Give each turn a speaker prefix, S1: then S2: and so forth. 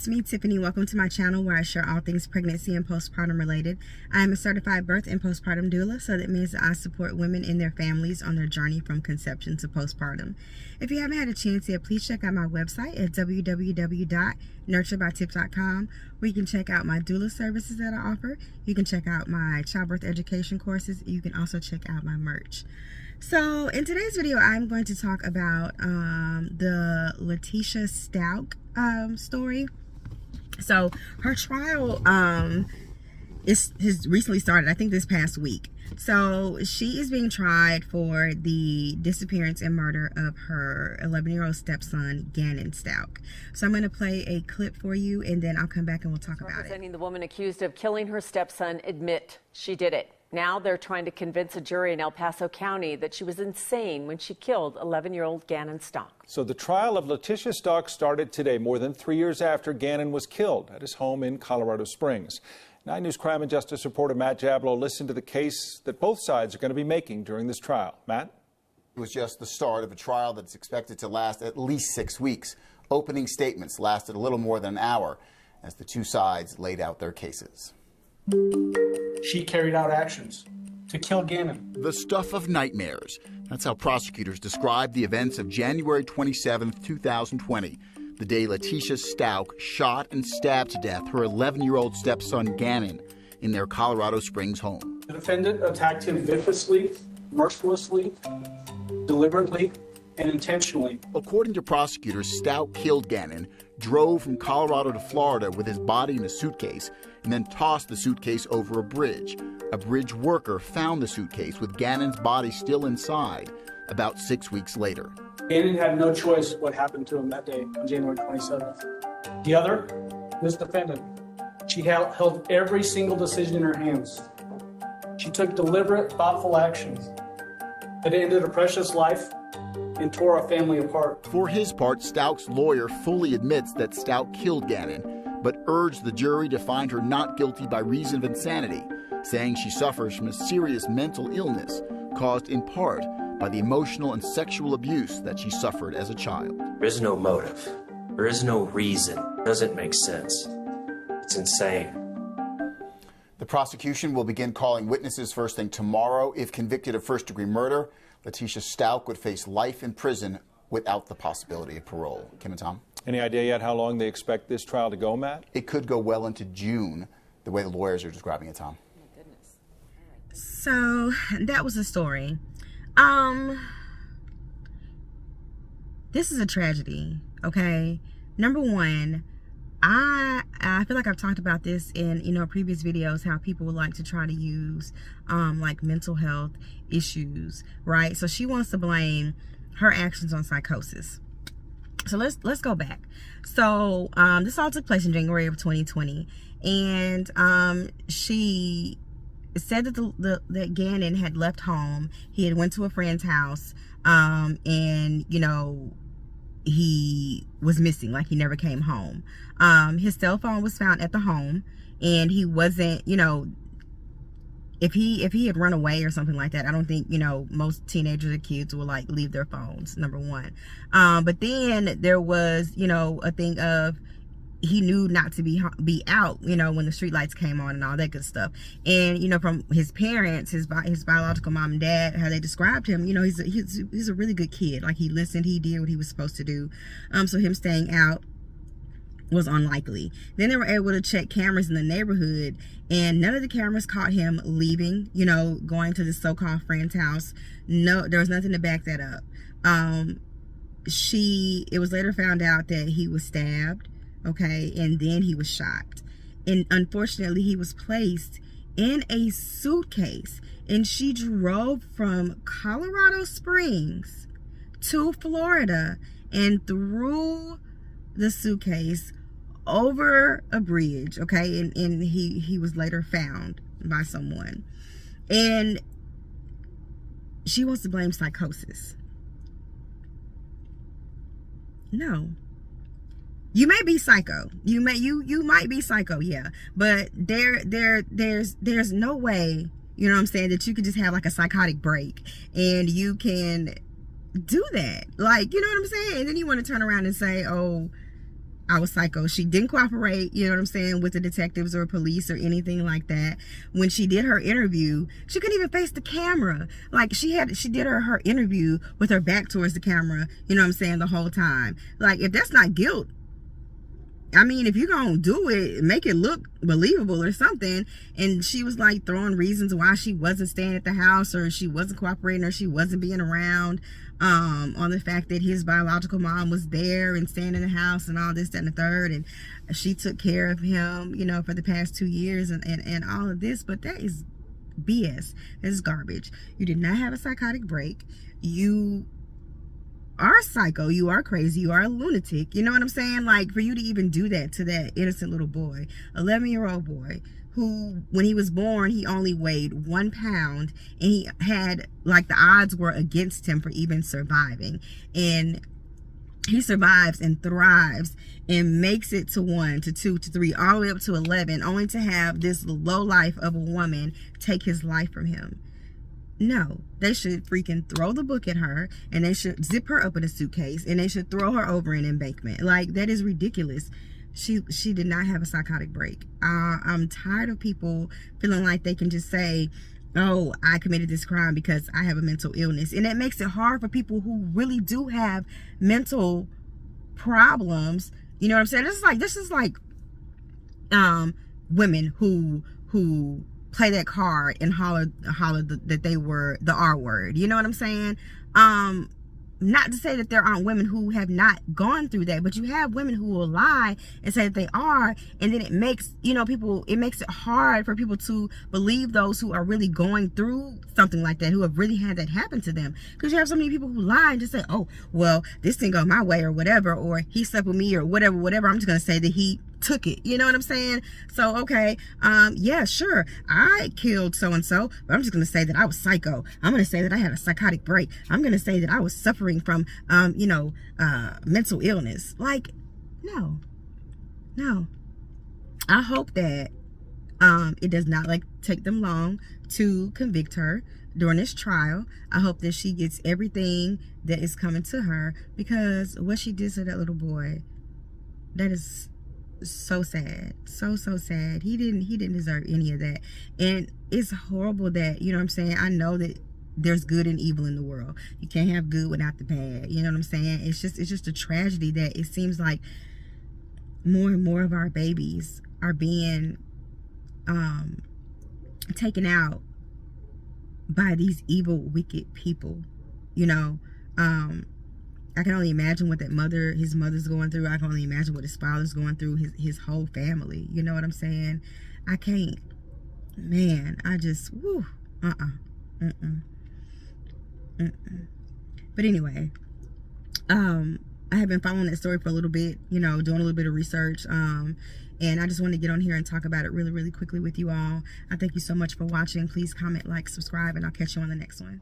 S1: me, Tiffany. Welcome to my channel where I share all things pregnancy and postpartum related. I am a certified birth and postpartum doula, so that means that I support women and their families on their journey from conception to postpartum. If you haven't had a chance yet, please check out my website at www.nurturebytiff.com, where you can check out my doula services that I offer. You can check out my childbirth education courses. You can also check out my merch. So in today's video, I'm going to talk about the Leticia Stauch story. So her trial has recently started, I think this past week. So she is being tried for the disappearance and murder of her 11-year-old stepson, Gannon Stauch. So I'm going to play a clip for you, and then I'll come back and we'll talk about it.
S2: Representing the woman accused of killing her stepson admit she did it. Now they're trying to convince a jury in El Paso County that she was insane when she killed 11-year-old Gannon Stauch.
S3: So the trial of Leticia Stauch started today, more than 3 years after Gannon was killed at his home in Colorado Springs. 9 News crime and justice reporter Matt Jablow listened to the case that both sides are going to be making during this trial. Matt?
S4: It was just the start of a trial that's expected to last at least 6 weeks. Opening statements lasted a little more than an hour as the two sides laid out their cases.
S5: She carried out actions to kill Gannon.
S4: The stuff of nightmares. That's how prosecutors described the events of January 27, 2020, the day Leticia Stauch shot and stabbed to death her 11-year-old stepson Gannon in their Colorado Springs home.
S5: The defendant attacked him viciously, mercilessly, deliberately, and intentionally.
S4: According to prosecutors, Stauch killed Gannon, drove from Colorado to Florida with his body in a suitcase, and then tossed the suitcase over a bridge. A bridge worker found the suitcase with Gannon's body still inside about 6 weeks later.
S5: Gannon had no choice what happened to him that day on January 27th. The other, this defendant, she held every single decision in her hands. She took deliberate, thoughtful actions that ended a precious life and tore our family apart.
S4: For his part, Stauch's lawyer fully admits that Stauch killed Gannon, but urged the jury to find her not guilty by reason of insanity, saying she suffers from a serious mental illness caused in part by the emotional and sexual abuse that she suffered as a child.
S6: There is no motive. There is no reason. It doesn't make sense. It's insane.
S4: The prosecution will begin calling witnesses first thing tomorrow. If convicted of first-degree murder, Leticia Stauch would face life in prison without the possibility of parole. Kim and Tom?
S3: Any idea yet how long they expect this trial to go, Matt?
S4: It could go well into June, the way the lawyers are describing it, Tom.
S2: Oh, my goodness.
S1: So that was the story. This is a tragedy, okay? Number one, I feel like I've talked about this in, previous videos, how people would like to try to use like mental health issues, right? So she wants to blame her actions on psychosis. So let's go back. So this all took place in January of 2020, and she said that that Gannon had left home. He had went to a friend's house, and he was missing, like he never came home. His cell phone was found at the home, and he wasn't, if he had run away or something like that, I don't think, most teenagers or kids will like leave their phones, number one. But then there was, a thing of he knew not to be out, when the street lights came on and all that good stuff. And, from his parents, his biological mom and dad, how they described him, he's a really good kid. Like, he listened, he did what he was supposed to do. So him staying out was unlikely. Then they were able to check cameras in the neighborhood, and none of the cameras caught him leaving, going to this so-called friend's house. No, there was nothing to back that up. It was later found out that he was stabbed, okay, and then he was shot. And unfortunately, he was placed in a suitcase, and she drove from Colorado Springs to Florida and threw the suitcase over a bridge, okay, and he was later found by someone. And she wants to blame psychosis. No. You may be psycho. You might be psycho, yeah. But there's no way, you know what I'm saying, that you could just have like a psychotic break and you can do that. Like, you know what I'm saying? And then you want to turn around and say, oh, I was psycho. She didn't cooperate, you know what I'm saying, with the detectives or police or anything like that. When she did her interview, she couldn't even face the camera. Like, she did her interview with her back towards the camera, you know what I'm saying, the whole time. Like, if that's not guilt, I mean, if you're gonna do it, make it look believable or something. And she was like throwing reasons why she wasn't staying at the house, or she wasn't cooperating, or she wasn't being around, on the fact that his biological mom was there and staying in the house and all this, that, and the third, and she took care of him, you know, for the past 2 years and all of this. But that is BS. That is garbage. You did not have a psychotic break. You are psycho, you are crazy, you are a lunatic, you know what I'm saying? Like, for you to even do that to that innocent little boy, 11-year-old boy, who, when he was born, he only weighed 1 pound, and he had, like, the odds were against him for even surviving, and he survives and thrives and makes it to 1 to 2 to 3 all the way up to 11, only to have this low life of a woman take his life from him. No, they should freaking throw the book at her, and they should zip her up in a suitcase, and they should throw her over an embankment. Like, that is ridiculous. She did not have a psychotic break. I'm tired of people feeling like they can just say, oh, I committed this crime because I have a mental illness. And that makes it hard for people who really do have mental problems. You know what I'm saying? This is like women who play that card and holler that they were the R word. You know what I'm saying? Not to say that there aren't women who have not gone through that, but you have women who will lie and say that they are, and then it makes, you know, it makes it hard for people to believe those who are really going through something like that, who have really had that happen to them. Because you have so many people who lie and just say, oh, well, this didn't go my way or whatever, or he slept with me or whatever. I'm just going to say that he took it. You know what I'm saying? So, okay, yeah, sure, I killed so-and-so, but I'm just going to say that I was psycho. I'm going to say that I had a psychotic break. I'm going to say that I was suffering from, mental illness. Like, no. I hope that it does not, like, take them long to convict her during this trial. I hope that she gets everything that is coming to her, because what she did to that little boy, that is so sad, so sad. He didn't deserve any of that. And it's horrible that, you know what I'm saying, I know that there's good and evil in the world. You can't have good without the bad. You know what I'm saying? It's just a tragedy that it seems like more and more of our babies are being taken out by these evil, wicked people. You know, I can only imagine what his mother's going through. I can only imagine what his father's going through, his whole family. You know what I'm saying? I can't, man, I just, whew, But anyway, I have been following that story for a little bit, you know, doing a little bit of research, and I just want to get on here and talk about it really, really quickly with you all. I thank you so much for watching. Please comment, like, subscribe, and I'll catch you on the next one.